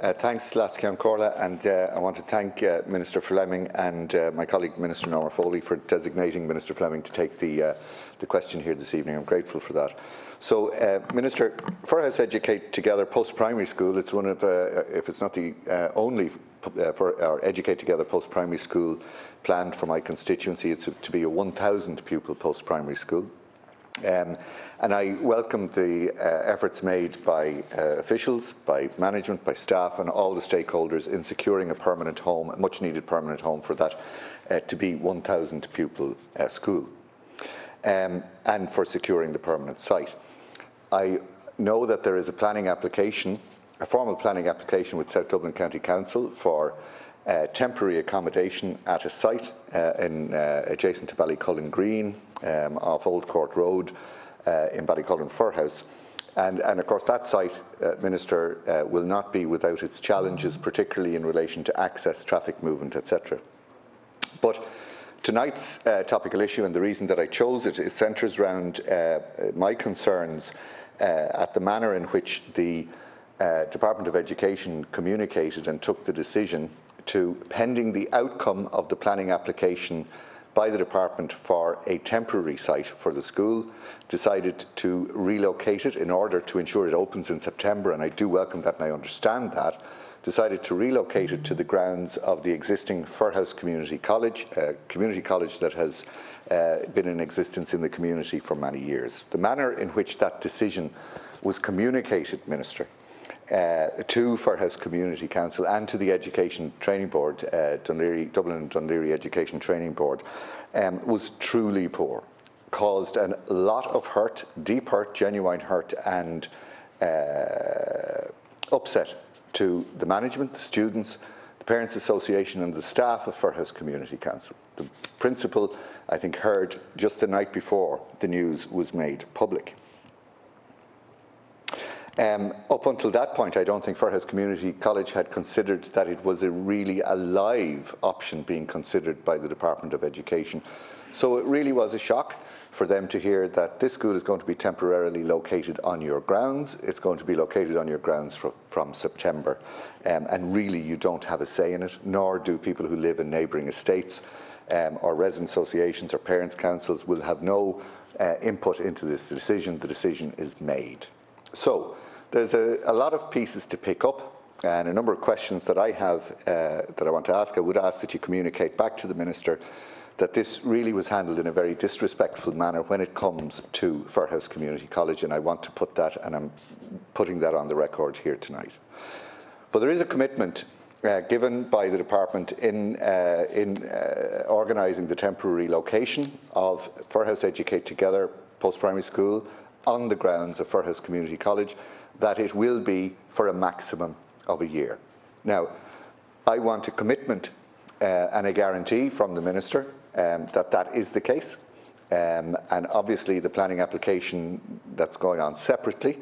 Thanks, Lascian Corla, and I want to thank Minister Fleming and my colleague Minister Norma Foley for designating Minister Fleming to take the question here this evening. I'm grateful for that. So, Minister, Firhouse Educate Together Post-Primary School, it's one of, if it's not the only for our Educate Together Post-Primary School planned for my constituency. It's to be a 1,000 pupil post-primary school. And I welcome the efforts made by officials, by management, by staff and all the stakeholders in securing a permanent home, a much needed permanent home for that to be 1,000 pupil school, and for securing the permanent site. I know that there is a planning application, a formal planning application with South Dublin County Council for temporary accommodation at a site adjacent to Ballycullen Green off Old Court Road in Ballycullen Firhouse. And of course that site, Minister, will not be without its challenges, particularly in relation to access, traffic movement, etc. But tonight's topical issue, and the reason that I chose it, is centres around my concerns at the manner in which the Department of Education communicated and took the decision to, pending the outcome of the planning application by the department for a temporary site for the school, decided to relocate it in order to ensure it opens in September, and I do welcome that and I understand that, decided to relocate it to the grounds of the existing Firhouse Community College, a community college that has been in existence in the community for many years. The manner in which that decision was communicated, Minister, to Firhouse Community Council and to the Education Training Board, Dublin and Dún Laoghaire Education Training Board, was truly poor. Caused a lot of hurt, deep hurt, genuine hurt and upset to the management, the students, the Parents Association and the staff of Firhouse Community Council. The principal, I think, heard just the night before the news was made public. Up until that point, I don't think Firhouse Community College had considered that it was really a live option being considered by the Department of Education. So it really was a shock for them to hear that this school is going to be temporarily located on your grounds. It's going to be located on your grounds from September. And really you don't have a say in it, nor do people who live in neighbouring estates or resident associations or parents' councils will have no input into this decision. The decision is made. So there's a lot of pieces to pick up and a number of questions that I have that I want to ask. I would ask that you communicate back to the Minister that this really was handled in a very disrespectful manner when it comes to Firhouse Community College, and I want to put that, and I'm putting that on the record here tonight. But there is a commitment given by the department in organising the temporary location of Firhouse Educate Together Post-Primary School on the grounds of Firhouse Community College, that it will be for a maximum of a year. Now, I want a commitment and a guarantee from the Minister that that is the case. And obviously the planning application that's going on separately,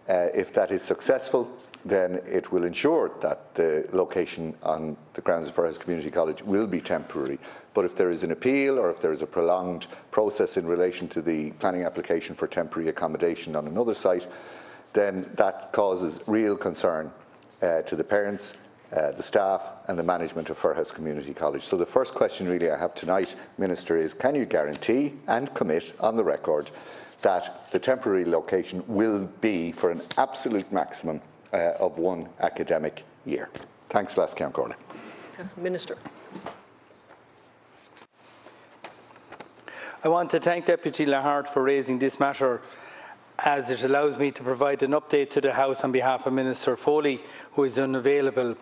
if that is successful, then it will ensure that the location on the grounds of Firhouse Community College will be temporary. But if there is an appeal or if there is a prolonged process in relation to the planning application for temporary accommodation on another site, then that causes real concern to the parents, the staff and the management of Firhouse Community College. So the first question really I have tonight, Minister, is can you guarantee and commit on the record that the temporary location will be for an absolute maximum of one academic year? Thanks, Lascian Corla. Minister. I want to thank Deputy Lahart for raising this matter, as it allows me to provide an update to the House on behalf of Minister Foley, who is unavailable.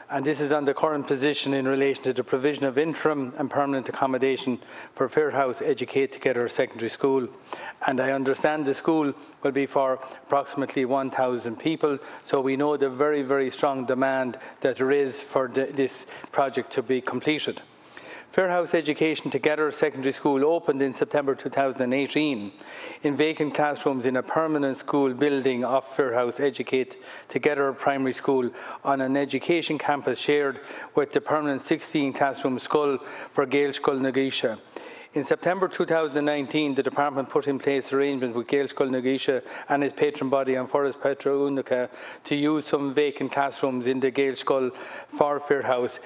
And this is on the current position in relation to the provision of interim and permanent accommodation for Firhouse Educate Together Secondary School. And I understand the school will be for approximately 1,000 people, so we know the very, very strong demand that there is for this project to be completed. Firhouse Education Together Secondary School opened in September 2018 in vacant classrooms in a permanent school building of Firhouse Educate Together Primary School on an education campus shared with the permanent 16 classroom school for Gael Scoil na Gaoise. In September 2019, the department put in place arrangements with Gael Scoil na Gaoise and its patron body An Foras Petra Única to use some vacant classrooms in the Gael Scoil for Firhouse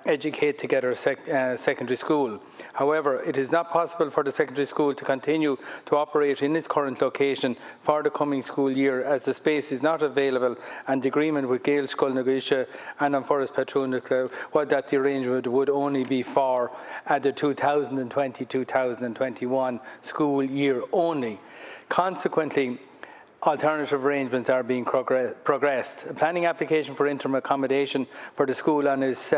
Educate Together secondary school. However, it is not possible for the secondary school to continue to operate in its current location for the coming school year, as the space is not available, and the agreement with Gael Scoil na Gaoise and An Foras Petra Única was that the arrangement would only be for the 2020-2021 school year only. Consequently, alternative arrangements are being progressed. A planning application for interim accommodation for the school on its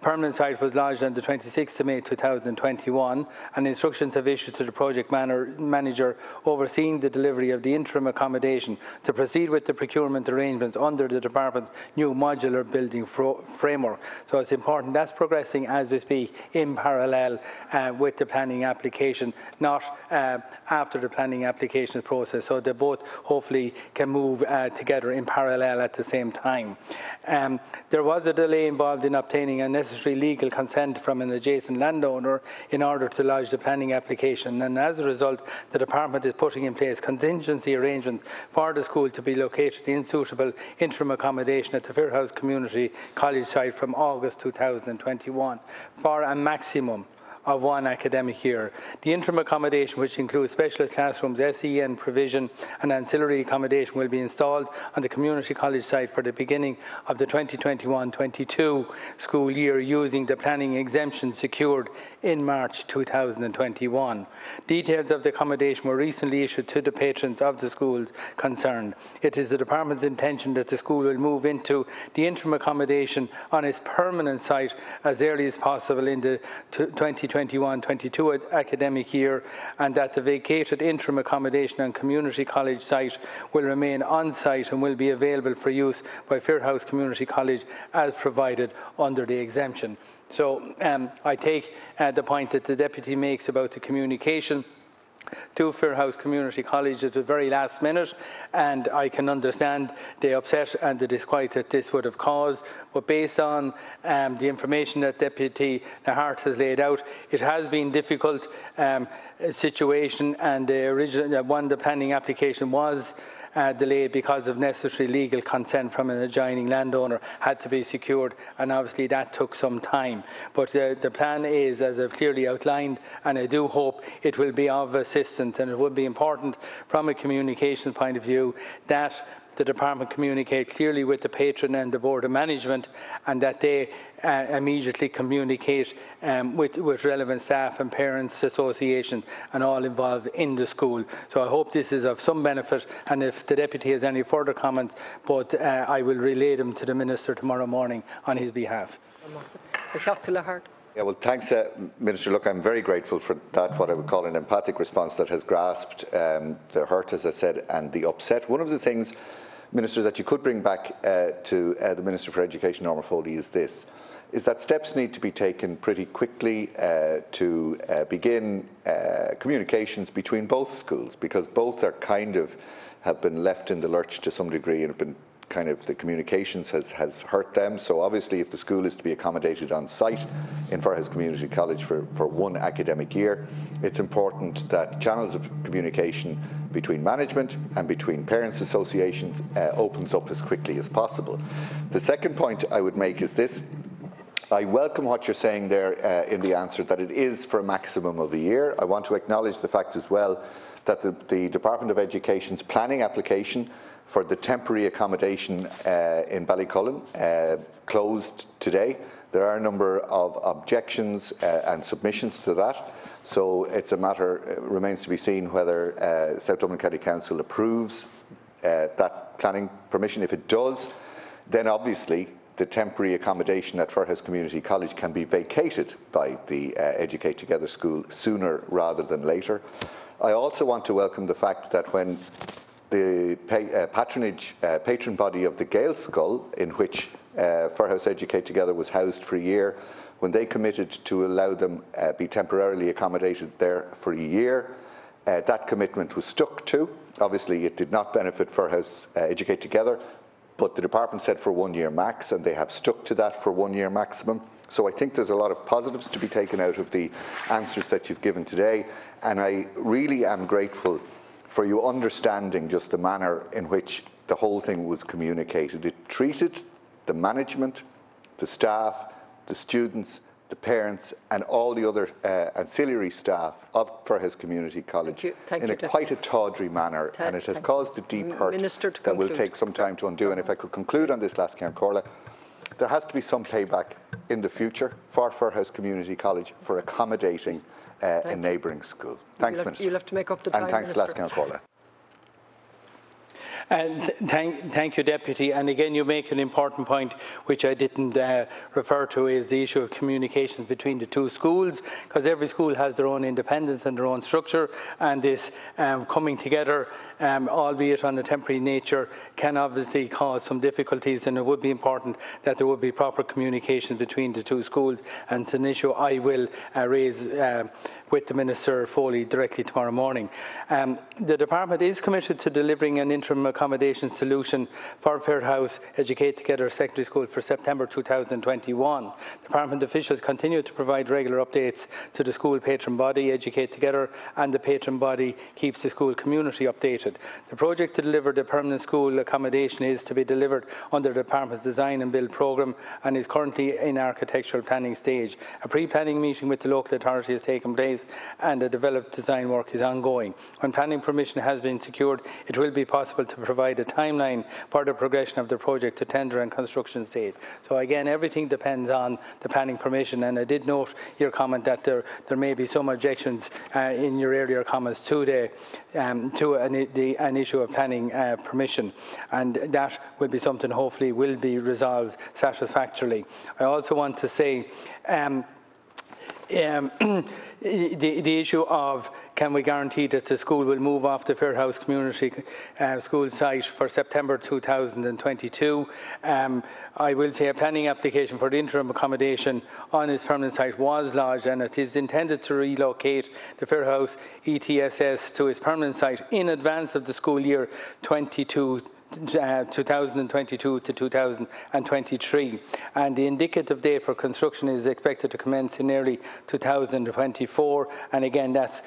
permanent site was lodged on the 26th of May 2021, and instructions have issued to the project manager overseeing the delivery of the interim accommodation to proceed with the procurement arrangements under the department's new modular building framework. So it's important that's progressing as we speak in parallel with the planning application, not after the planning application process. So they both hopefully can move together in parallel at the same time. There was a delay involved in obtaining a necessary legal consent from an adjacent landowner in order to lodge the planning application, and as a result, the department is putting in place contingency arrangements for the school to be located in suitable interim accommodation at the Firhouse Community College site from August 2021 for a maximum of one academic year. The interim accommodation, which includes specialist classrooms, SEN provision and ancillary accommodation, will be installed on the community college site for the beginning of the 2021-22 school year using the planning exemption secured in March 2021. Details of the accommodation were recently issued to the patrons of the schools concerned. It is the department's intention that the school will move into the interim accommodation on its permanent site as early as possible in the 2021-22 academic year, and that the vacated interim accommodation on community college site will remain on site and will be available for use by Firhouse Community College as provided under the exemption. So I take the point that the Deputy makes about the communication to Firhouse Community College at the very last minute, and I can understand the upset and the disquiet that this would have caused, but based on the information that Deputy Nahart has laid out, it has been difficult situation, and the planning application was delayed because of necessary legal consent from an adjoining landowner had to be secured, and obviously that took some time. But the plan is, as I've clearly outlined, and I do hope it will be of assistance, and it would be important from a communications point of view that the department communicate clearly with the patron and the board of management, and that they immediately communicate with relevant staff and parents associations and all involved in the school. So I hope this is of some benefit, and if the Deputy has any further comments, but I will relay them to the Minister tomorrow morning on his behalf. Yeah, well, thanks, Minister. Look, I'm very grateful for that, what I would call an empathic response that has grasped the hurt, as I said, and the upset. One of the things, Minister, that you could bring back to the Minister for Education, Norma Foley, is this, is that steps need to be taken pretty quickly to begin communications between both schools, because both are have been left in the lurch to some degree, and have been the communications has hurt them. So obviously, if the school is to be accommodated on site in Firhouse Community College for one academic year, it's important that channels of communication between management and between parents' associations opens up as quickly as possible. The second point I would make is this. I welcome what you're saying there in the answer, that it is for a maximum of a year. I want to acknowledge the fact as well that the Department of Education's planning application for the temporary accommodation in Ballycullen closed today. There are a number of objections and submissions to that. So it's a matter, remains to be seen whether South Dublin County Council approves that planning permission. If it does, then obviously the temporary accommodation at Firhouse Community College can be vacated by the Educate Together school sooner rather than later. I also want to welcome the fact that when the patron body of the Gael Scoil, in which Firhouse Educate Together was housed for a year, when they committed to allow them be temporarily accommodated there for a year, that commitment was stuck to. Obviously, it did not benefit Firhouse Educate Together, but the department said for 1 year max, and they have stuck to that for 1 year maximum. So I think there's a lot of positives to be taken out of the answers that you've given today, and I really am grateful for you understanding just the manner in which the whole thing was communicated. It treated the management, the staff, the students, the parents and all the other ancillary staff of Firhouse Community College in quite a tawdry manner, and it has caused a deep hurt that will take some time to undo. And if I could conclude on this last, Count Corla, there has to be some payback in the future for Firhouse Community College for accommodating a neighbouring school. Thanks, Minister. You'll have to make up the time, and thanks, Minister. last Count Corla. Thank you, Deputy. And again, you make an important point, which I didn't refer to, is the issue of communications between the two schools, because every school has their own independence and their own structure, and this coming together, albeit on a temporary nature, can obviously cause some difficulties, and it would be important that there would be proper communication between the two schools, and it's an issue I will raise with the Minister Foley directly tomorrow morning. The Department is committed to delivering an interim accommodation solution for Firhouse Educate Together Secondary School for September 2021. Department officials continue to provide regular updates to the school patron body, Educate Together, and the patron body keeps the school community updated. The project to deliver the permanent school accommodation is to be delivered under the Department's design and build programme and is currently in architectural planning stage. A pre-planning meeting with the local authority has taken place and the developed design work is ongoing. When planning permission has been secured, it will be possible to provide a timeline for the progression of the project to tender and construction stage. So again, everything depends on the planning permission, and I did note your comment that there may be some objections in your earlier comments to an issue of planning permission, and that will be something hopefully will be resolved satisfactorily. I also want to say the issue of can we guarantee that the school will move off the Firhouse Community School site for September 2022. I will say a planning application for the interim accommodation on its permanent site was lodged, and it is intended to relocate the Firhouse ETSS to its permanent site in advance of the school year 2022 to 2023, and the indicative date for construction is expected to commence in early 2024, and again that's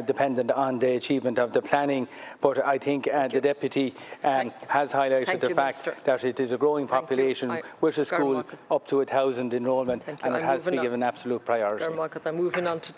dependent on the achievement of the planning, but I think the Deputy has highlighted the fact that it is a growing population with a school up to 1,000 enrolment, and it has to be given absolute priority. I'm moving on to